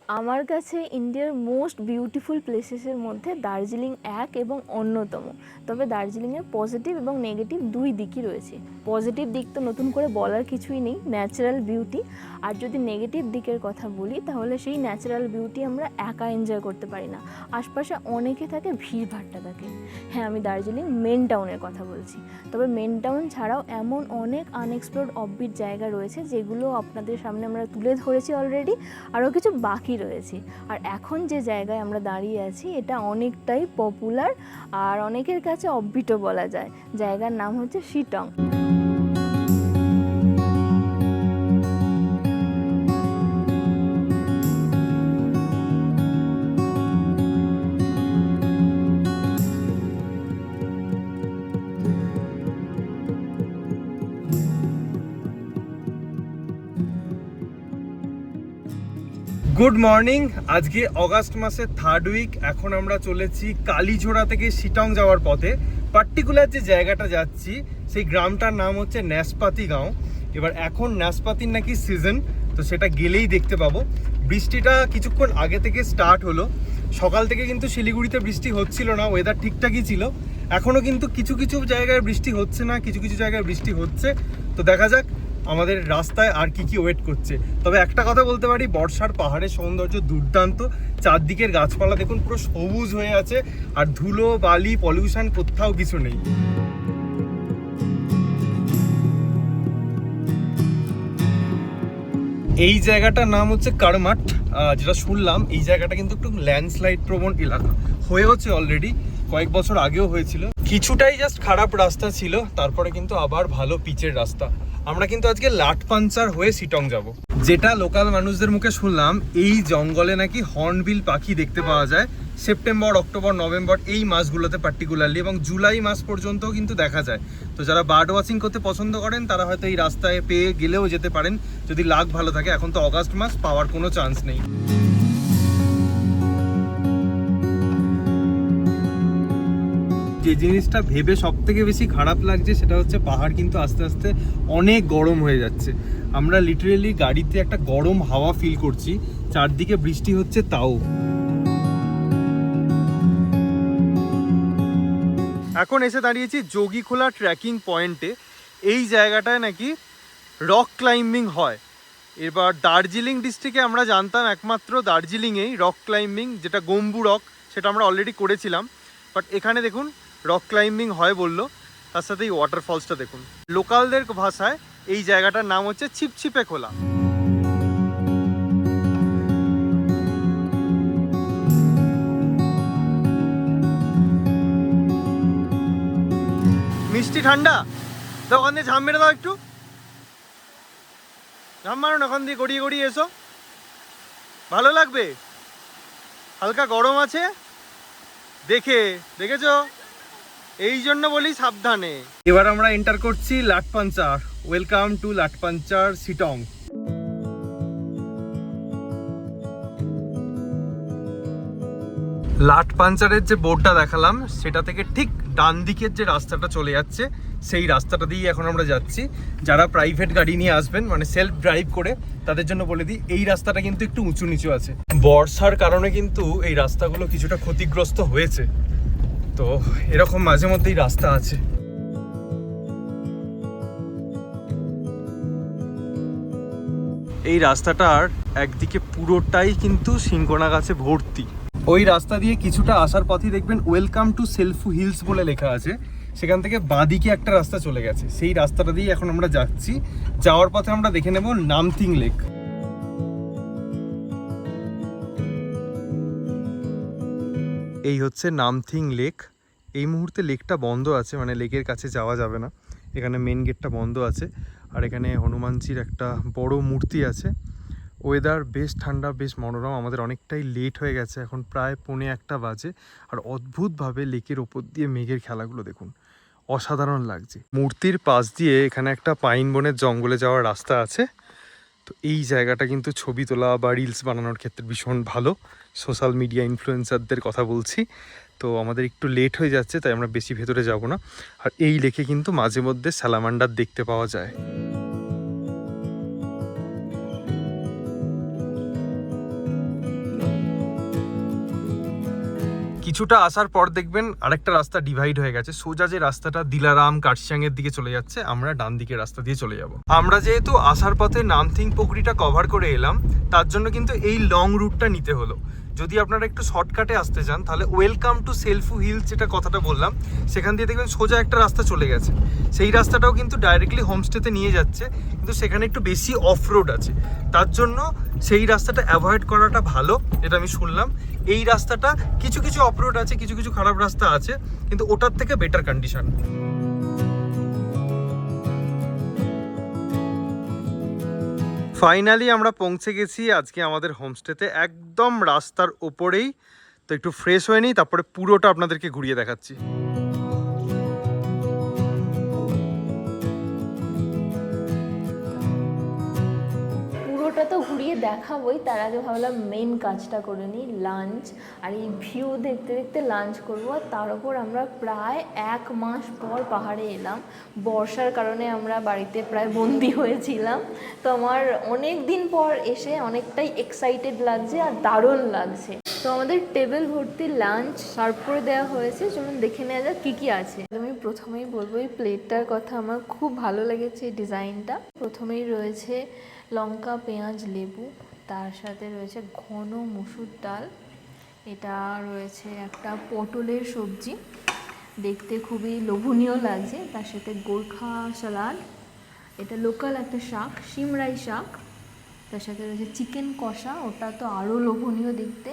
আমার কাছে ইন্ডিয়ার মোস্ট বিউটিফুল প্লেসেসের মধ্যে দার্জিলিং এক এবং অন্যতম। তবে দার্জিলিংয়ের পজিটিভ এবং নেগেটিভ দুই দিকই রয়েছে। পজিটিভ দিক তো নতুন করে বলার কিছুই নেই, ন্যাচারাল বিউটি। আর যদি নেগেটিভ দিকের কথা বলি তাহলে সেই ন্যাচারাল বিউটি আমরা একা এনজয় করতে পারি না, আশপাশে অনেকে থাকে, ভিড়ভাট্টা থাকে। হ্যাঁ, আমি দার্জিলিং মেন টাউনের কথা বলছি। তবে মেন টাউন ছাড়াও এমন অনেক আনএক্সপ্লোরড অফবিট জায়গা রয়েছে যেগুলো আপনাদের সামনে আমরা তুলে ধরেছি অলরেডি, আরও কিছু বাকি রয়েছে। আর এখন যে জায়গায় আমরা দাঁড়িয়ে আছি এটা অনেকটাই পপুলার আর অনেকের কাছে অফবিটও বলা যায়। জায়গার নাম হচ্ছে শিটং। Good morning. আজকে অগাস্ট মাসের 3rd উইক। এখন আমরা চলেছি কালীঝোড়া থেকে শিটং যাওয়ার পথে। পার্টিকুলার যে জায়গাটা যাচ্ছি সেই গ্রামটার নাম হচ্ছে ন্যাসপাতি গাঁও। এবার এখন ন্যাসপাতির নাকি সিজন, তো সেটা গেলেই দেখতে পাবো। বৃষ্টিটা কিছুক্ষণ আগে থেকে স্টার্ট হলো। সকাল থেকে কিন্তু শিলিগুড়িতে বৃষ্টি হচ্ছিল না, ওয়েদার ঠিকঠাকই ছিল। এখনও কিন্তু কিছু কিছু জায়গায় বৃষ্টি হচ্ছে না, কিছু কিছু জায়গায় বৃষ্টি হচ্ছে। তো দেখা যাক আমাদের রাস্তায় আর কি কি ওয়েট করছে। তবে একটা কথা বলতে পারি, বর্ষার পাহাড়ের সৌন্দর্য দুর্দান্ত। চারদিকের গাছপালা দেখুন পুরো সবুজ হয়ে আছে, আর ধুলো বালি পলিউশন কোথাও কিছু নেই। এই জায়গাটার নাম হচ্ছে কারমাট। যেটা শুনলাম এই জায়গাটা কিন্তু একটু ল্যান্ডস্লাইড প্রবণ এলাকা, হয়ে হচ্ছে অলরেডি, কয়েক বছর আগেও হয়েছিল। কিছুটাই জাস্ট খারাপ রাস্তা ছিল, তারপরে কিন্তু আবার ভালো পিচের রাস্তা। আমরা কিন্তু আজকে লাটপাঞ্চার হয়ে শিটং যাব। যেটা লোকাল মানুষদের মুখে শুনলাম, এই জঙ্গলে নাকি হর্নবিল পাখি দেখতে পাওয়া যায় সেপ্টেম্বর, অক্টোবর, নভেম্বর এই মাসগুলোতে পার্টিকুলারলি, এবং জুলাই মাস পর্যন্তও কিন্তু দেখা যায়। তো যারা বার্ড ওয়াচিং করতে পছন্দ করেন তারা হয়তো এই রাস্তায় পেয়ে গেলেও যেতে পারেন, যদি লাক ভালো থাকে। এখন তো অগাস্ট মাস, পাওয়ার কোনো চান্স নেই। যে জিনিসটা ভেবে সব থেকে বেশি খারাপ লাগছে সেটা হচ্ছে পাহাড় কিন্তু আস্তে আস্তে অনেক গরম হয়ে যাচ্ছে। আমরা লিটারেলি গাড়িতে একটা গরম হাওয়া ফিল করছি, চারদিকে বৃষ্টি হচ্ছে তাও। এখন এসে দাঁড়িয়েছি যোগীখোলা ট্রেকিং পয়েন্টে। এই জায়গাটায় নাকি রক ক্লাইম্বিং হয়। এবার দার্জিলিং ডিস্ট্রিক্টে আমরা জানতাম একমাত্র দার্জিলিংয়েই রক ক্লাইম্বিং, যেটা গম্বু রক, সেটা আমরা অলরেডি করেছিলাম। বাট এখানে দেখুন রক ক্লাইম্বিং হয় বললো, তার সাথে এই ওয়াটারফলসটা দেখুন। লোকালদের ভাষায় এই জায়গাটার নাম হচ্ছে ছিপছিপে খোলা। মিষ্টি ঠান্ডা, তো ওখান দিয়ে ঝাম মেরে দাও, একটু ঝাম মারো না, ওখান দিয়ে গড়িয়ে গড়িয়ে এসো, ভালো লাগবে। হালকা গরম আছে, দেখেছো, এই জন্য বলি সাবধানে। এবার আমরা এন্টার করছি লাটপাঞ্চার। Welcome to Latpanchar Shitong. লাটপাঞ্চারের যে বোর্ডটা দেখালাম সেটা থেকে ঠিক ডান দিকের যে রাস্তাটা চলে যাচ্ছে সেই রাস্তাটা দিয়ে এখন আমরা যাচ্ছি। যারা প্রাইভেট গাড়ি নিয়ে আসবেন, মানে সেলফ ড্রাইভ করে, তাদের জন্য বলে দিই এই রাস্তাটা কিন্তু একটু উঁচু নিচু আছে। বর্ষার কারণে কিন্তু এই রাস্তাগুলো কিছুটা ক্ষতিগ্রস্ত হয়েছে, তো এরকম মাঝে মধ্যেই রাস্তা আছে। এই রাস্তাটার একদিকে পুরোটাই কিন্তু সিনকোনা গাছে ভর্তি। ওই রাস্তা দিয়ে কিছুটা আসার পথই দেখবেন ওয়েলকাম টু সেলফু হিলস বলে লেখা আছে। সেখান থেকে বাঁদিকে একটা রাস্তা চলে গেছে, সেই রাস্তাটা দিয়ে এখন আমরা যাচ্ছি। যাওয়ার পথে আমরা দেখে নেব নামথিং লেক। এই হচ্ছে নামথিং লেক। এই মুহূর্তে লেকটা বন্ধ আছে, মানে লেকের কাছে যাওয়া যাবে না, এখানে মেন গেটটা বন্ধ আছে। আর এখানে হনুমানজির একটা বড় মূর্তি আছে। ওয়েদার বেশ ঠান্ডা, বেশ মনোরম। আমাদের অনেকটাই লেট হয়ে গেছে, এখন প্রায় 1:45 বাজে। আর অদ্ভুতভাবে লেকের ওপর দিয়ে মেঘের খেলাগুলো দেখুন, অসাধারণ লাগছে। মূর্তির পাশ দিয়ে এখানে একটা পাইন বনের জঙ্গলে যাওয়ার রাস্তা আছে। তো এই জায়গাটা কিন্তু ছবি তোলা বা রিলস বানানোর ক্ষেত্রে ভীষণ ভালো। সোশ্যাল মিডিয়া ইনফ্লুয়েন্সারদের কথা বলছি। তো আমাদের একটু লেট হয়ে যাচ্ছে, তাই আমরা বেশি ভেতরে যাব না। আর এই লেকে কিন্তু মাঝে মধ্যে স্যালামান্ডার দেখতে পাওয়া যায়। কিছুটা আসার পর দেখবেন আরেকটা রাস্তা ডিভাইড হয়ে গেছে, সোজা যে রাস্তাটা দিলারাম কার্শিয়াংয়ের দিকে চলে যাচ্ছে, আমরা ডান দিকের রাস্তা দিয়ে চলে যাব। আমরা যেহেতু আসার পথে নামথিং পুকুরিটা কভার করে এলাম, তার জন্য কিন্তু এই লং রুটটা নিতে হলো। যদি আপনারা একটু শর্টকাটে আসতে চান তাহলে ওয়েলকাম টু সেলফু হিলস যেটা কথাটা বললাম, সেখান দিয়ে দেখবেন সোজা একটা রাস্তা চলে গেছে। সেই রাস্তাটাও কিন্তু ডাইরেক্টলি হোমস্টেতে নিয়ে যাচ্ছে, কিন্তু সেখানে একটু বেশি অফ রোড আছে, তার জন্য সেই রাস্তাটা অ্যাভয়েড করাটা ভালো, এটা আমি শুনলাম। এই রাস্তাটা কিছু কিছু অফ রোড আছে, কিছু কিছু খারাপ রাস্তা আছে, কিন্তু ওটার থেকে বেটার কন্ডিশন। ফাইনালি আমরা পৌঁছে গেছি আজকে আমাদের হোমস্টেতে, একদম রাস্তার ওপরেই। তো একটু ফ্রেশ হয়ে নিই, তারপরে পুরোটা আপনাদেরকে ঘুরিয়ে দেখাচ্ছি। পুরোটা তো ঘুরিয়ে দেখাবোই, তার আগে ভাবলাম মেন কাজটা করে নিই, লাঞ্চ। আর এই ভিউ দেখতে দেখতে লাঞ্চ করবো। আর তার উপর আমরা প্রায় 1 মাস পর পাহাড়ে এলাম। বর্ষার কারণে আমরা বাড়িতে প্রায় বন্দি হয়েছিলাম, তো আমার অনেক দিন পর এসে অনেকটাই এক্সাইটেড লাগছে আর দারুণ লাগছে। তো আমাদের টেবিল ভর্তি লাঞ্চ সার্ভ করে দেওয়া হয়েছে, চলুন দেখে নেওয়া যাক কী কী আছে। আমি প্রথমেই বলবো এই প্লেটটার কথা, আমার খুব ভালো লেগেছে এই ডিজাইনটা। প্রথমেই রয়েছে লঙ্কা, পেঁয়াজ, লেবু, তার সাথে রয়েছে ঘন মসুর ডাল, এটা রয়েছে একটা পটলের সবজি, দেখতে খুবই লোভনীয় লাগছে, তার সাথে গোর্খা সালাড, এটা লোকাল একটা শাক, সিমরাই শাক, তার সাথে রয়েছে চিকেন কষা, ওটা তো আরও লোভনীয় দেখতে,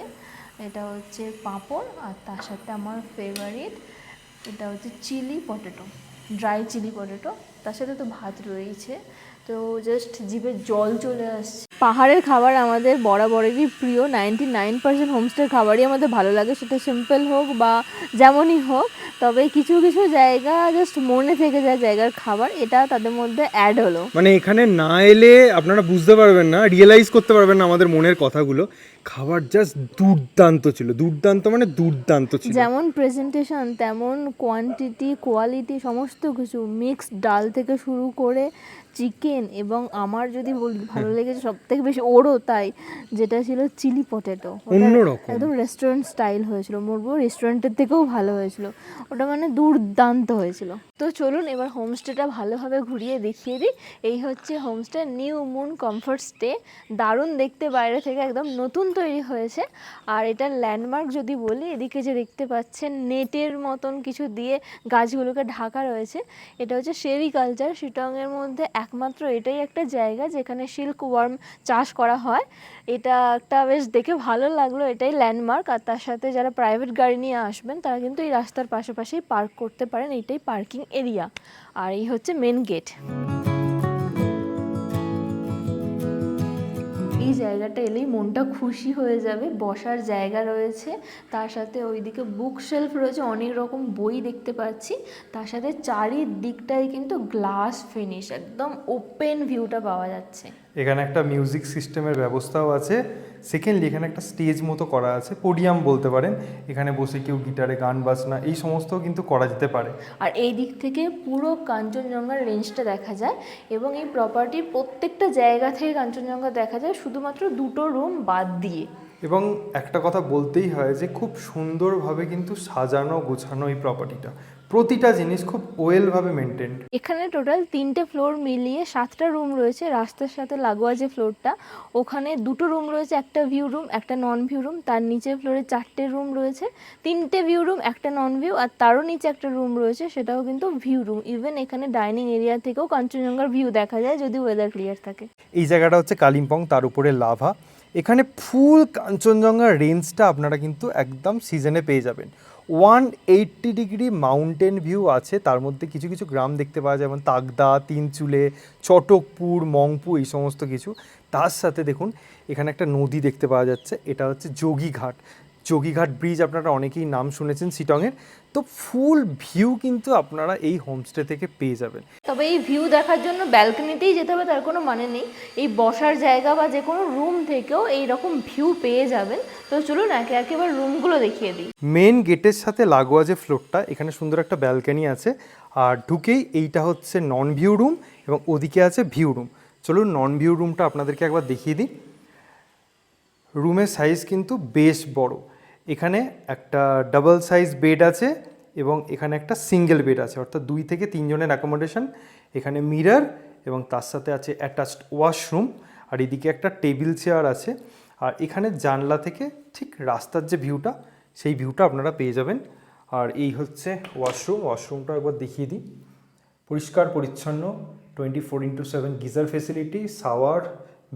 এটা হচ্ছে পাঁপড়, আর তার সাথে আমার ফেভারিট এটা হচ্ছে chilli potato, dry chilli potato, তার সাথে তো ভাত রয়েছে। তো জাস্ট জিভে জল চলে আসছে। পাহাড়ের খাবার আমাদের বরাবরেরই প্রিয়, 99% হোমস্টের খাবারই আমাদের ভালো লাগে, সেটা সিম্পল হোক বা যেমনই হোক, তবে কিছু কিছু জায়গা জাস্ট মনে থেকে যায় জায়গার খাবার, এটা তাদের মধ্যে অ্যাড হলো। মানে এখানে না এলে আপনারা বুঝতে পারবেন না, রিয়েলাইজ করতে পারবেন না আমাদের মনের কথাগুলো। খাবার জাস্ট দুর্দান্ত ছিল, দুর্দান্ত মানে দুর্দান্ত ছিল। যেমন প্রেজেন্টেশন তেমন কোয়ান্টিটি, কোয়ালিটি, সমস্ত কিছু, মিক্সড ডাল থেকে শুরু করে চিকেন, এবং আমার যদি বলি ভালো লেগেছে সব থেকে বেশি ওরও তাই, যেটা ছিল চিলি পটেটো, অন্যরকম একদম রেস্টুরেন্ট স্টাইল হয়েছিল, বলবো রেস্টুরেন্টের থেকেও ভালো হয়েছিল ওটা, মানে দুর্দান্ত হয়েছিল। তো চলুন এবার হোমস্টেটা ভালোভাবে ঘুরিয়ে দেখিয়ে দিই। এই হচ্ছে homestay, new moon comfort stay, দারুণ দেখতে বাইরে থেকে, একদম নতুন তৈরি হয়েছে। আর এটার ল্যান্ডমার্ক যদি বলি, এদিকে যে দেখতে পাচ্ছেন নেটের মতন কিছু দিয়ে গাছগুলোকে ঢাকা রয়েছে, এটা হচ্ছে সেরিকালচার। শিটংয়ের মধ্যে একমাত্র এটাই একটা জায়গা যেখানে সিল্ক ওয়ার্ম চাষ করা হয়, এটা একটা বেশ দেখে ভালো লাগলো, এটাই ল্যান্ডমার্ক। আর তার সাথে যারা প্রাইভেট গাড়ি নিয়ে আসবেন তারা কিন্তু এই রাস্তার পাশাপাশি পার্ক করতে পারেন, এইটাই পার্কিং এরিয়া। আর এই হচ্ছে মেন গেট। এই জায়গাটা এলেই মনটা খুশি হয়ে যাবে, বসার জায়গা রয়েছে, তার সাথে ওইদিকে বুক শেলফ রয়েছে, অনেক রকম বই দেখতে পাচ্ছি, তার সাথে চারিদিকটাই কিন্তু গ্লাস ফিনিশ, একদম ওপেন ভিউটা পাওয়া যাচ্ছে। এখানে একটা মিউজিক সিস্টেমের ব্যবস্থাও আছে। সেকেন্ডলি এখানে একটা স্টেজ মতো করা আছে, পোডিয়াম বলতে পারেন, এখানে বসে কেউ গিটারে গান বাজনা এই সমস্তও কিন্তু করা যেতে পারে। আর এই দিক থেকে পুরো কাঞ্চনজঙ্ঘার রেঞ্জটা দেখা যায়, এবং এই প্রপার্টির প্রত্যেকটা জায়গা থেকে কাঞ্চনজঙ্ঘা দেখা যায়, শুধুমাত্র 2টো রুম বাদ দিয়ে। এবং একটা কথা বলতেই হয় যে খুব সুন্দরভাবে কিন্তু সাজানো গোছানো এই প্রপার্টিটা, প্রতিটা জিনিস খুব ওয়েলভাবে মেনটেন্ড। এখানে টোটাল 3টে ফ্লোর মিলিয়ে 7টা রুম রয়েছে। রাস্তার সাথে লাগোয়া যে ফ্লোরটা, ওখানে 2টো রুম রয়েছে, একটা ভিউ রুম একটা নন ভিউ রুম, তার নিচের ফ্লোরে 4টে রুম রয়েছে, 3টে ভিউ রুম একটা নন ভিউ, আর তারও নিচে একটা রুম রয়েছে, সেটাও কিন্তু ভিউ রুম। ইভেন এখানে ডাইনিং এরিয়া থেকেও কাঞ্চনজঙ্ঘার ভিউ দেখা যায় যদি ওয়েদার ক্লিয়ার থাকে। এই জায়গাটা হচ্ছে কালিম্পং, তার উপরে লাভা। এখানে ফুল কাঞ্চনজঙ্ঘার রেঞ্জটা আপনারা কিন্তু একদম সিজনে পেয়ে যাবেন। 180 ডিগ্রি মাউন্টেন ভিউ আছে, তার মধ্যে কিছু কিছু গ্রাম দেখতে পাওয়া যায়, যেমন তাগদা, তিনচুলে, চটকপুর, মংপু, এই সমস্ত কিছু। তার সাথে দেখুন এখানে একটা নদী দেখতে পাওয়া যাচ্ছে, এটা হচ্ছে যোগীঘাট। যোগীঘাট ব্রিজ আপনারা অনেকেই নাম শুনেছেন শিটংয়ের। তো ফুল ভিউ কিন্তু আপনারা এই হোমস্টে থেকে পেয়ে যাবেন। তবে এই ভিউ দেখার জন্য ব্যালকনিতেই যেতে হবে তার কোনো মানে নেই, এই বসার জায়গা বা যে কোনো রুম থেকেও এই রকম ভিউ পেয়ে যাবেন। তো চলুন একে একে এবার রুমগুলো দেখিয়ে দিই। মেন গেটের সাথে লাগোয়া যে ফ্লোরটা, এখানে সুন্দর একটা ব্যালকনি আছে, আর ঢুকেই এইটা হচ্ছে নন ভিউ রুম এবং ওদিকে আছে ভিউ রুম। চলুন নন ভিউ রুমটা আপনাদেরকে একবার দেখিয়ে দিই। রুমের সাইজ কিন্তু বেশ বড়। এখানে একটা ডাবল সাইজ বেড আছে এবং এখানে একটা সিঙ্গেল বেড আছে, অর্থাৎ 2 থেকে 3 জনের অ্যাকোমোডেশন। এখানে মিরর এবং তার সাথে আছে অ্যাটাচড ওয়াশরুম, আর এদিকে একটা টেবিল চেয়ার আছে। আর এখানে জানলা থেকে ঠিক রাস্তার যে ভিউটা, সেই ভিউটা আপনারা পেয়ে যাবেন। আর এই হচ্ছে ওয়াশরুমটা একবার দেখিয়ে দিই। পরিষ্কার পরিচ্ছন্ন, 24x7 geyser facility, shower,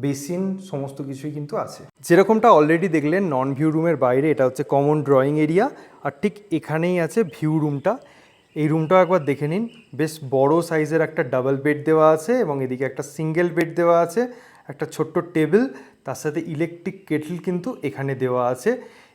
basin, সমস্ত কিছুই কিন্তু আছে। যেরকমটা অলরেডি দেখলেন নন ভিউ রুমের বাইরে এটা হচ্ছে কমন ড্রয়িং এরিয়া, আর ঠিক এখানেই আছে ভিউ রুমটা। এই রুমটাও একবার দেখে নিন, বেশ বড় সাইজের একটা ডাবল বেড দেওয়া আছে এবং এদিকে একটা সিঙ্গেল বেড দেওয়া আছে, একটা ছোট্ট টেবিল, তার সাথে ইলেকট্রিক কেটল কিন্তু এখানে দেওয়া আছে।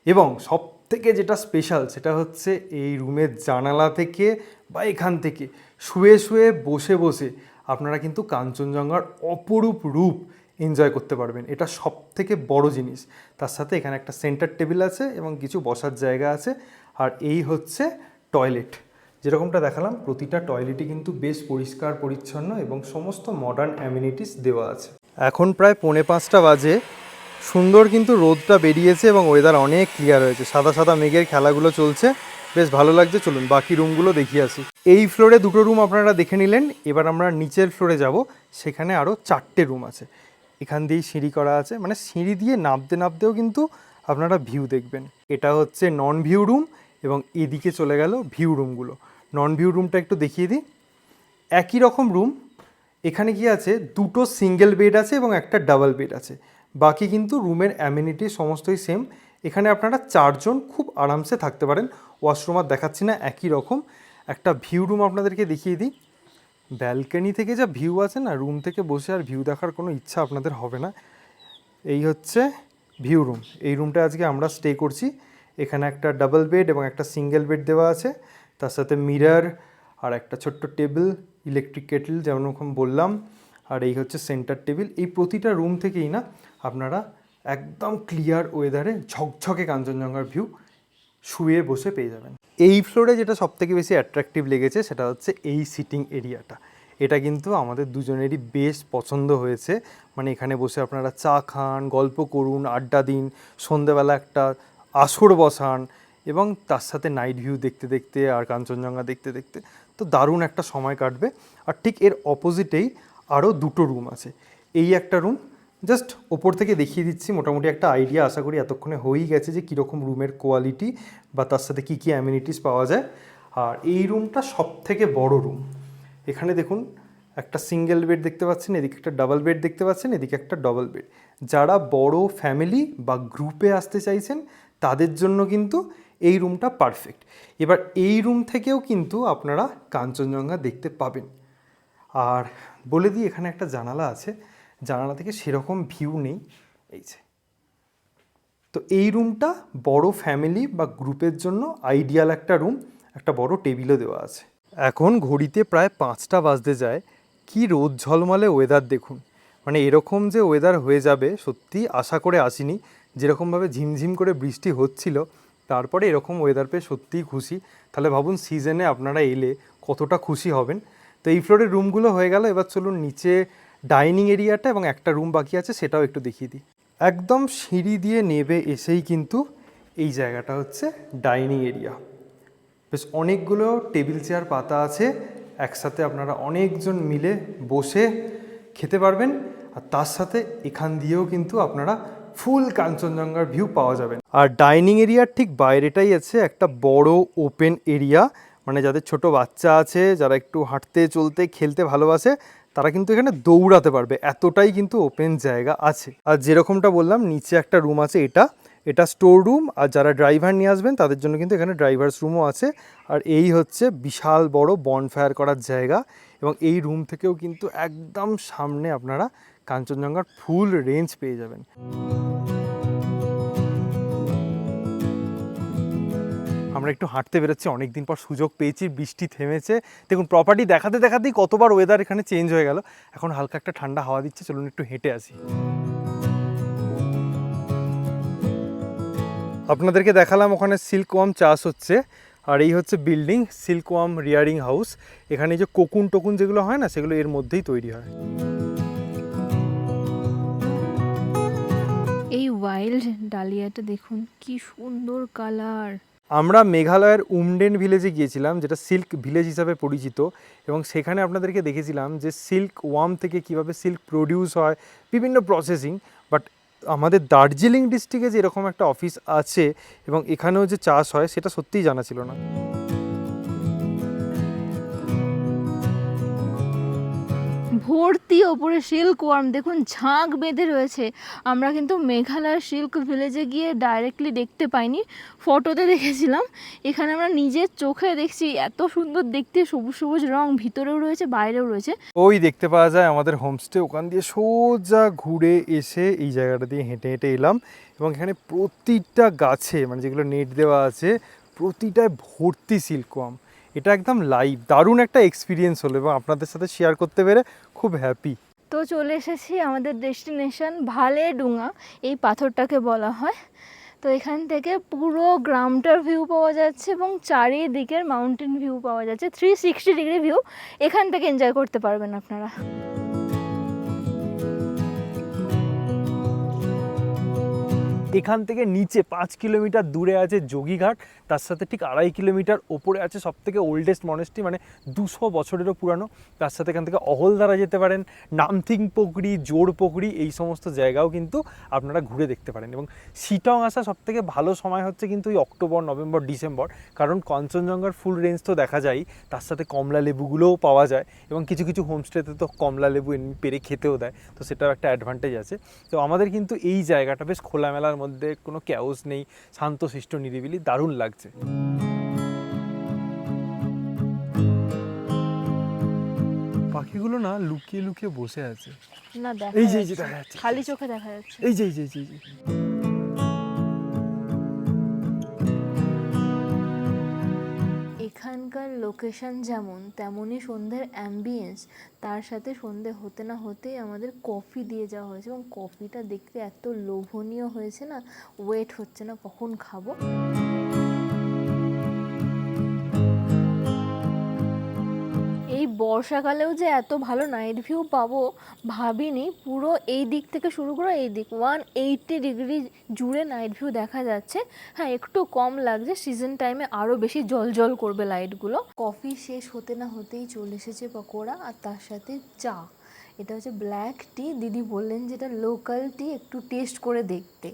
এবং সব থেকে যেটা স্পেশাল সেটা হচ্ছে এই রুমের জানালা থেকে বা এখান থেকে শুয়ে শুয়ে বসে বসে আপনারা কিন্তু কাঞ্চনজঙ্ঘার অপরূপ রূপ এনজয় করতে পারবেন। এটা সব থেকে বড় জিনিস। তার সাথে এখানে একটা সেন্টার টেবিল আছে এবং কিছু বসার জায়গা আছে। আর এই হচ্ছে টয়লেট। যেরকমটা দেখালাম প্রতিটা টয়লেটই কিন্তু বেশ পরিষ্কার পরিচ্ছন্ন এবং সমস্ত মডার্ন অ্যামিনিটিস দেওয়া আছে। এখন প্রায় 4:45 বাজে। সুন্দর কিন্তু রোদটা বেরিয়েছে এবং ওয়েদার অনেক ক্লিয়ার হয়েছে। সাদা সাদা মেঘের খেলাগুলো চলছে, বেশ ভালো লাগছে। চলুন বাকি রুমগুলো দেখিয়ে আসি। এই ফ্লোরে 2টো রুম আপনারা দেখে নিলেন। এবার আমরা নিচের ফ্লোরে যাব, সেখানে আরও 4টে রুম আছে। এখান দিয়েই সিঁড়ি করা আছে, মানে সিঁড়ি দিয়ে নামতে নামতেও কিন্তু আপনারা ভিউ দেখবেন। এটা হচ্ছে নন ভিউ রুম এবং এদিকে চলে গেল ভিউ রুমগুলো। নন ভিউ রুমটা একটু দেখিয়ে দিই। একই রকম রুম, এখানে কি আছে 2টো সিঙ্গেল বেড আছে এবং একটা ডাবল বেড আছে। বাকি কিন্তু রুমের অ্যামিনিটি সমস্তই সেম। এখানে আপনারা 4 জন খুব আরামসে থাকতে পারেন। ওয়াশরুম আর দেখাচ্ছি না, একই রকম। একটা ভিউ রুম আপনাদেরকে দেখিয়ে দিই। ব্যালকনি থেকে যা ভিউ আছে না, রুম থেকে বসে আর ভিউ দেখার কোনো ইচ্ছা আপনাদের হবে না। এই হচ্ছে ভিউ রুম। এই রুমটা আজকে আমরা স্টে করছি। এখানে একটা ডাবল বেড এবং একটা সিঙ্গেল বেড দেওয়া আছে, তার সাথে মিরর আর একটা ছোট্ট টেবিল, ইলেকট্রিক কেটল যেমন রকম বললাম। আর এই হচ্ছে সেন্টার টেবিল। এই প্রতিটা রুম থেকেই না আপনারা একদম ক্লিয়ার ওয়েদারে ঝকঝকে কাঞ্চনজঙ্ঘার ভিউ শুয়ে বসে পেয়ে যাবেন। এই ফ্লোরে যেটা সবথেকে বেশি অ্যাট্রাকটিভ লেগেছে সেটা হচ্ছে এই সিটিং এরিয়াটা। এটা কিন্তু আমাদের দুজনেরই বেশ পছন্দ হয়েছে। মানে এখানে বসে আপনারা চা খান, গল্প করুন, আড্ডা দিন, সন্ধেবেলা একটা আসর বসান এবং তার সাথে নাইট ভিউ দেখতে দেখতে আর কাঞ্চনজঙ্ঘা দেখতে দেখতে তো দারুণ একটা সময় কাটবে। আর ঠিক এর অপোজিটেই আরও 2টো রুম আছে। এই একটা রুম, জাস্ট ওপর থেকে দেখিয়ে দিচ্ছি, মোটামুটি একটা আইডিয়া আশা করি এতক্ষণে হয়েই গেছে যে কীরকম রুমের কোয়ালিটি বা তার সাথে কী কী অ্যামিনিটিস পাওয়া যায়। আর এই রুমটা সব থেকে বড় রুম। এখানে দেখুন একটা সিঙ্গেল বেড দেখতে পাচ্ছেন, এদিকে একটা ডাবল বেড দেখতে পাচ্ছেন, এদিকে একটা ডবল বেড। যারা বড় ফ্যামিলি বা গ্রুপে আসতে চাইছেন তাদের জন্য কিন্তু এই রুমটা পারফেক্ট। এবার এই রুম থেকেও কিন্তু আপনারা কাঞ্চনজঙ্ঘা দেখতে পাবেন। আর বলে দিই এখানে একটা জানালা আছে, জানালা থেকে সেরকম ভিউ নেই, এই যে। তো এই রুমটা বড় ফ্যামিলি বা গ্রুপের জন্য আইডিয়াল একটা রুম। একটা বড় টেবিলও দেওয়া আছে। এখন ঘড়িতে প্রায় 5টা বাজতে যায়। কি রোদ ঝলমলে ওয়েদার দেখুন। মানে এরকম যে ওয়েদার হয়ে যাবে সত্যি আশা করে আসিনি। যেরকমভাবে ঝিমঝিম করে বৃষ্টি হচ্ছিল, তারপরে এরকম ওয়েদার পেয়ে সত্যিই খুশি। তাহলে ভাবুন সিজনে আপনারা এলে কতটা খুশি হবেন। তো এই ফ্লোরের রুমগুলো হয়ে গেল। এবার চলুন নিচে ডাইনিং এরিয়াটা এবং একটা রুম বাকি আছে সেটাও একটু দেখিয়ে দিই। একদম সিঁড়ি দিয়ে নেমে এসেই কিন্তু এই জায়গাটা হচ্ছে ডাইনিং এরিয়া। বেশ অনেকগুলো টেবিল চেয়ার পাতা আছে, একসাথে আপনারা অনেকজন মিলে বসে খেতে পারবেন। আর তার সাথে এখান দিয়েও কিন্তু আপনারা ফুল কাঞ্চনজঙ্ঘার ভিউ পাওয়া যাবে। আর ডাইনিং এরিয়ার ঠিক বাইরেটাই আছে একটা বড় ওপেন এরিয়া, মানে যাদের ছোট বাচ্চা আছে, যারা একটু হাঁটতে চলতে খেলতে ভালোবাসে, তারা কিন্তু এখানে দৌড়াতে পারবে, এতটাই কিন্তু ওপেন জায়গা আছে। আর যেরকমটা বললাম নিচে একটা রুম আছে, এটা স্টোর রুম। আর যারা ড্রাইভার নিয়ে আসবেন তাদের জন্য কিন্তু এখানে ড্রাইভার্স রুমও আছে। আর এই হচ্ছে বিশাল বড় বনফায়ার করার জায়গা এবং এই রুম থেকেও কিন্তু একদম সামনে আপনারা কাঞ্চনজঙ্ঘার ফুল রেঞ্জ পেয়ে যাবেন। আমরা একটু হাঁটতে বেরোচ্ছি, অনেকদিন পর সুযোগ পেয়েছি, বৃষ্টি থেমেছে। দেখুন প্রপার্টি দেখাতে দেখাতেই কতবার ওয়েদার এখানে চেঞ্জ হয়ে গেল। এখন হালকা একটা ঠান্ডা হাওয়া দিচ্ছে, চলুন একটু হেঁটে আসি। আপনাদেরকে দেখালাম ওখানে সিল্কওয়ার্ম চাষ হচ্ছে। আর এই হচ্ছে বিল্ডিং, সিল্কওয়ার্ম রিয়ারিং হাউস। এখানে যে কোকুন টোকুন যেগুলো হয় না, সেগুলো এর মধ্যেই তৈরি হয়। এই ওয়াইল্ড ডালিয়াটা দেখুন কি সুন্দর কালার। আমরা মেঘালয়ের উমডেন ভিলেজে গিয়েছিলাম, যেটা সিল্ক ভিলেজ হিসাবে পরিচিত, এবং সেখানে আপনাদেরকে দেখেছিলাম যে সিল্ক ওয়ার্ম থেকে কিভাবে সিল্ক প্রডিউস হয়, বিভিন্ন প্রসেসিং। বাট আমাদের দার্জিলিং ডিস্ট্রিক্টে যে এরকম একটা অফিস আছে এবং এখানেও যে চাষ হয় সেটা সত্যিই জানা ছিল না। ভর্তি ওপরে সিল্ক ওয়ার্ম, দেখুন ঝাঁক বেঁধে রয়েছে। আমরা কিন্তু মেঘালয়ের সিল্ক ভিলেজে গিয়ে ডাইরেক্টলি দেখতে পাইনি, ফটোতে দেখেছিলাম। এখানে আমরা নিজের চোখে দেখছি, এত সুন্দর দেখতে, সবুজ সবুজ রং, ভিতরেও রয়েছে বাইরেও রয়েছে। ওই দেখতে পাওয়া যায় আমাদের হোমস্টে, ওখান দিয়ে সোজা ঘুরে এসে এই জায়গাটা দিয়ে হেঁটে হেঁটে এলাম, এবং এখানে প্রতিটা গাছে মানে যেগুলো নেট দেওয়া আছে প্রতিটায় ভর্তি সিল্কওয়ার্ম। এটা একদম লাইভ, দারুণ একটা এক্সপিরিয়েন্স হলো এবং আপনাদের সাথে শেয়ার করতে পেরে খুব হ্যাপি। তো চলে এসেছি আমাদের ডেস্টিনেশন ভালেডুঙা, এই পাথরটাকে বলা হয়। তো এখান থেকে পুরো গ্রামটার ভিউ পাওয়া যাচ্ছে এবং চারিদিকের মাউন্টেন ভিউ পাওয়া যাচ্ছে, 360 ডিগ্রি ভিউ এখান থেকে এনজয় করতে পারবেন আপনারা। এখান থেকে নিচে 5 কিলোমিটার দূরে আছে যোগীঘাট, তার সাথে ঠিক 2.5 কিলোমিটার ওপরে আছে সবথেকে ওল্ডেস্ট মনেস্ট্রি, মানে 200 বছরেরও পুরানো। তার সাথে এখান থেকে অহলদারা যেতে পারেন, নামথিং পোকরি, জোর পোকরি, এই সমস্ত জায়গাও কিন্তু আপনারা ঘুরে দেখতে পারেন। এবং শিটং আসা সবথেকে ভালো সময় হচ্ছে কিন্তু ওই অক্টোবর, নভেম্বর, ডিসেম্বর, কারণ কাঞ্চনজঙ্ঘার ফুল রেঞ্জ তো দেখা যায়, তার সাথে কমলা লেবুগুলোও পাওয়া যায়, এবং কিছু কিছু হোমস্টেতে তো কমলা লেবু এমনি পেরে খেতেও দেয়, তো সেটাও একটা অ্যাডভান্টেজ আছে। তো আমাদের কিন্তু এই জায়গাটা বেশ খোলামেলার মধ্যে, কোনো ক্যাওস নেই, শান্তশিষ্ট নিরিবিলি, দারুণ লাগছে। পাখিগুলো না লুকিয়ে লুকিয়ে বসে আছে, না এই দেখা যে যাচ্ছে, দেখা যাচ্ছে, খালি চোখে দেখা যাচ্ছে। এই যে এই যে এই যে এখানকার লোকেশন যেমন, তেমনই সন্ধ্যের অ্যাম্বিয়েন্স, তার সাথে সন্ধে হতে না হতেই আমাদের কফি দিয়ে যাওয়া হয়েছে, এবং কফিটা দেখতে এত লোভনীয় হয়েছে না, ওয়েট হচ্ছে না কখন খাবো। এই বর্ষাকালেও যে এত ভালো নাইট ভিউ পাবো ভাবিনি। পুরো এই দিক থেকে শুরু করে এই দিক 180 ডিগ্রি জুড়ে নাইট ভিউ দেখা যাচ্ছে। হ্যাঁ, একটু কম লাগছে, সিজন টাইমে আরও বেশি জল করবে লাইটগুলো। কফি শেষ হতে না হতেই চলে এসেছে পকোড়া, আর তার সাথে চা। এটা হচ্ছে ব্ল্যাক টি, দিদি বললেন যেটা লোকাল টি, একটু টেস্ট করে দেখতে।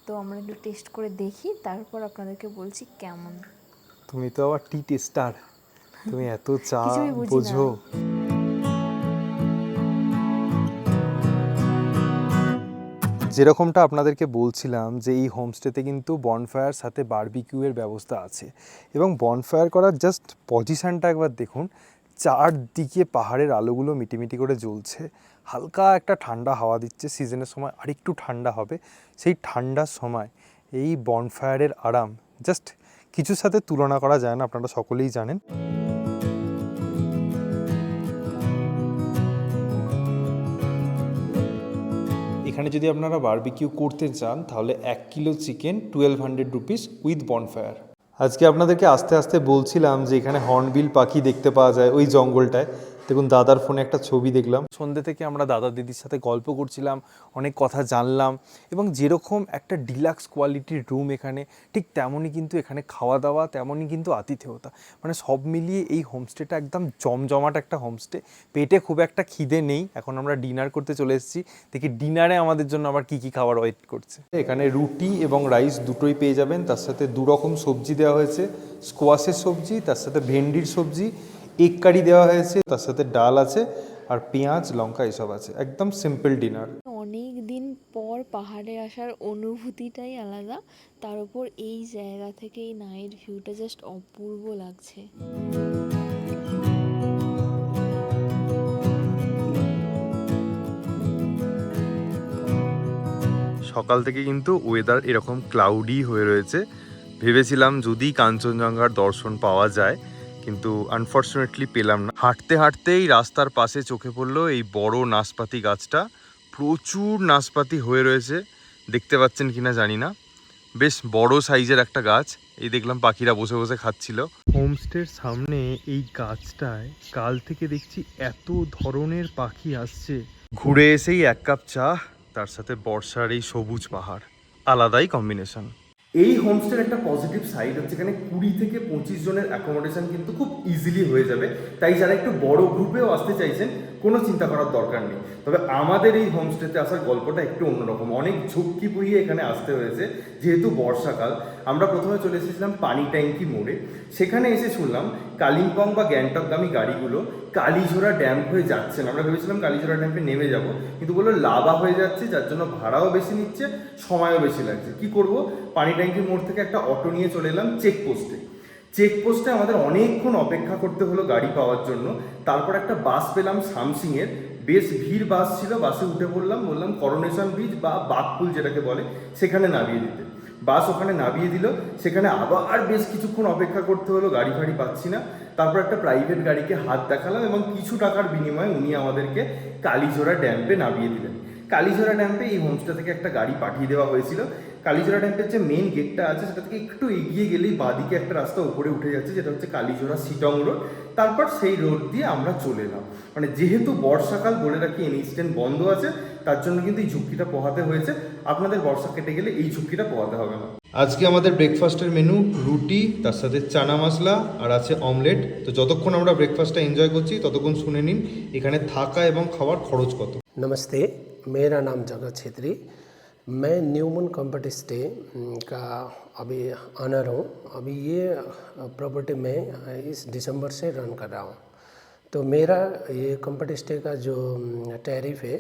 তো আমরা একটু টেস্ট করে দেখি, তারপর আপনাদেরকে বলছি কেমন। তুমি তো আবার টি টেস্টার, তুমি এত চা কিছুই বুঝি না। বোঝো। যেরকমটা আপনাদেরকে বলছিলাম যে এই হোমস্টেতে কিন্তু বনফায়ার সাথে বারবিকিউয়ের ব্যবস্থা আছে, এবং বনফায়ার করার জাস্ট পজিশনটা একবার দেখুন, চারদিকে পাহাড়ের আলোগুলো মিটিমিটি করে জ্বলছে, হালকা একটা ঠান্ডা হাওয়া দিচ্ছে, সিজনের সময় আরেকটু ঠান্ডা হবে। সেই ঠান্ডার সময় এই বনফায়ারের আরাম জাস্ট কিছুর সাথে তুলনা করা যায় না, আপনারা সকলেই জানেন। এখানে যদি আপনারা বারবিকিউ করতে চান তাহলে 1 kilo chicken 1200 rupees with bonfire. আজকে আপনাদেরকে আস্তে আস্তে বলছিলাম যে এখানে হর্নবিল পাখি দেখতে পাওয়া যায় ওই জঙ্গলটায়। দেখুন দাদার ফোনে একটা ছবি দেখলাম, সন্ধ্যে থেকে আমরা দাদা দিদির সাথে গল্প করছিলাম, অনেক কথা জানলাম, এবং যেরকম একটা ডিলাক্স কোয়ালিটির রুম এখানে, ঠিক তেমনই কিন্তু এখানে খাওয়া দাওয়া, তেমনই কিন্তু আতিথেয়তা, মানে সব মিলিয়ে এই হোমস্টেটা একদম জমজমাট একটা হোমস্টে। পেটে খুব একটা খিদে নেই, এখন আমরা ডিনার করতে চলে এসেছি, দেখি ডিনারে আমাদের জন্য আবার কী কী খাবার ওয়েট করছে। এখানে রুটি এবং রাইস দুটোই পেয়ে যাবেন, তার সাথে 2 রকম সবজি দেওয়া হয়েছে, স্কোয়াশের সবজি, তার সাথে ভেন্ডির সবজি, এগ কারি দেওয়া হয়েছে, তার সাথে ডাল আছে, আর পেঁয়াজ লঙ্কা এসব আছে, একদম সিম্পল ডিনার। অনেক দিন পর পাহাড়ে আসার অনুভূতিটাই আলাদা, তার উপর এই জায়গা থেকে এই নাইট ভিউটা জাস্ট অপূর্ব লাগছে। সকাল থেকে কিন্তু ওয়েদার এরকম ক্লাউডি হয়ে রয়েছে, ভেবেছিলাম যদি কাঞ্চনজঙ্ঘার দর্শন পাওয়া যায়, কিন্তু আনফর্চুনেটলি পেলাম না। হাঁটতে হাঁটতেই রাস্তার পাশে চোখে পড়লো এই বড় নাশপাতি গাছটা, প্রচুর নাশপাতি হয়ে রয়েছে, দেখতে পাচ্ছেন কিনা জানি না, বেশ বড় সাইজের একটা গাছ। এই দেখলাম পাখিরা বসে বসে খাচ্ছিল। হোমস্টের সামনে এই গাছটায় কাল থেকে দেখছি এত ধরনের পাখি আসছে। ঘুরে এসেই 1 কাপ চা, তার সাথে বর্ষার এই সবুজ পাহাড়, আলাদাই কম্বিনেশন। এই হোমস্টের একটা পজিটিভ সাইড হচ্ছে এখানে 20 থেকে 25 জনের অ্যাকোমোডেশন কিন্তু খুব ইজিলি হয়ে যাবে, তাই যারা একটু বড় গ্রুপেও আসতে চাইছেন কোনো চিন্তা করার দরকার নেই। তবে আমাদের এই হোমস্টেতে আসার গল্পটা একটু অন্যরকম, অনেক ঝুঁকি পুড়িয়ে এখানে আসতে হয়েছে যেহেতু বর্ষাকাল। আমরা প্রথমে চলে এসেছিলাম পানি ট্যাঙ্কি মোড়ে, সেখানে এসে শুনলাম কালিম্পং বা গ্যাংটকগামী গাড়িগুলো কালীঝোড়া ড্যাম হয়ে যাচ্ছে না। আমরা ভেবেছিলাম কালীঝোড়া ড্যামে নেমে যাব, কিন্তু বললো লাভা হয়ে যাচ্ছে, যার জন্য ভাড়াও বেশি নিচ্ছে, সময়ও বেশি লাগছে। কি করব, পানি ট্যাঙ্কি মোড় থেকে একটা অটো নিয়ে চলে এলাম চেকপোস্টে। চেকপোস্টে আমাদের অনেকক্ষণ অপেক্ষা করতে হলো গাড়ি পাওয়ার জন্য। তারপর একটা বাস পেলাম সামসিংয়ের, বেশ ভিড় বাস ছিল, বাসে উঠে পড়লাম, বললাম করোনেশন ব্রিজ বা বাঘপুল যেটাকে বলে সেখানে নামিয়ে দিতে। বাস ওখানে নামিয়ে দিল, সেখানে আবার বেশ কিছুক্ষণ অপেক্ষা করতে হলো, গাড়ি ফাড়ি পাচ্ছি না। তারপর একটা প্রাইভেট গাড়িকে হাত দেখালাম এবং কিছু টাকার বিনিময়ে উনি আমাদেরকে কালীঝোড়া ড্যাম্পে নামিয়ে দিলেন। কালীঝোড়া ড্যাম্পে এই হোমস্টে থেকে একটা গাড়ি পাঠিয়ে দেওয়া হয়েছিল। কালীঝোড়া ড্যাম্পের যে মেন গেটটা আছে সেটা থেকে একটু এগিয়ে গেলেই বাঁদিকে একটা রাস্তা উপরে উঠে যাচ্ছে, যেটা হচ্ছে কালীঝোড়া সিটং রোড। তারপর সেই রোড দিয়ে আমরা চলে এলাম। মানে যেহেতু বর্ষাকাল, বলে রাখি এনি স্ট্যান্ড বন্ধ আছে, তার জন্য কিন্তু এই ঝুঁকিটা পোহাতে হয়েছে। আপনাদের বর্ষা কেটে গেলে এই ঝুঁকিটা পোহাতে হবে না। আজকে আমাদের ব্রেকফাস্টের মেনু রুটি, তার সাথে চানা মশলা আর আছে অমলেট। তো যতক্ষণ আমরা ব্রেকফাস্টটা এনজয় করছি ততক্ষণ শুনে নিন এখানে থাকা এবং খাওয়ার খরচ কত। नमस्ते, मेरा नाम जगत छेत्री। मैं न्यूमन कम्फर्ट स्टे का अभी ऑनर हूँ। अभी ये प्रॉपर्टी मैं इस दिसंबर से रन कर रहा हूँ। तो मेरा ये कम्फर्ट स्टे का जो टैरिफ है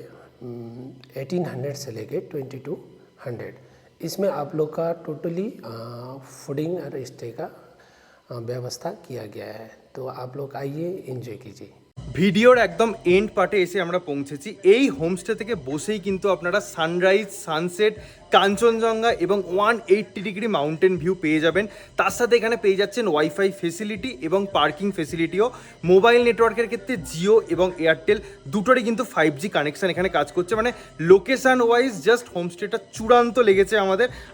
1800 से लेके 2200, इसमें आप लोग का टोटली फूडिंग और स्टे का व्यवस्था किया गया है। तो आप लोग आइए, एंजॉय कीजिए। ভিডিওর একদম এন্ড পার্টে এসে আমরা পৌঁছেছি। এই হোমস্টে থেকে বসেই কিন্তু আপনারা সানরাইজ, সানসেট, কাঞ্চনজঙ্ঘা এবং 180 ডিগ্রি মাউন্টেন ভিউ পেয়ে যাবেন। তার সাথে এখানে পেয়ে যাচ্ছেন ওয়াইফাই ফেসিলিটি এবং পার্কিং ফেসিলিটিও। মোবাইল নেটওয়ার্কের ক্ষেত্রে জিও এবং এয়ারটেল দুটোরই কিন্তু 5G কানেকশান এখানে কাজ করছে। মানে লোকেশান ওয়াইজ জাস্ট হোমস্টেটা চূড়ান্ত লেগেছে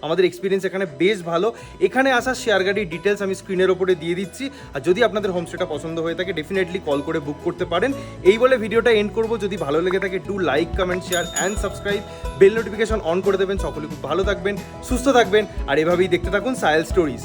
আমাদের এক্সপিরিয়েন্স এখানে বেশ ভালো। এখানে আসা শেয়ার গাড়ির ডিটেলস আমি স্ক্রিনের ওপরে দিয়ে দিচ্ছি, আর যদি আপনাদের হোমস্টেটা পছন্দ হয়ে থাকে ডেফিনেটলি কল করে বুক করতে পারেন। এই বলে ভিডিওটা এন্ড করব। যদি ভালো লেগে থাকে do like, comment, share and subscribe, bell notification on করে দেবেন। সকলে খুব ভালো থাকবেন, সুস্থ থাকবেন আর এভাবেই দেখতে থাকুন সায়েল স্টোরিজ।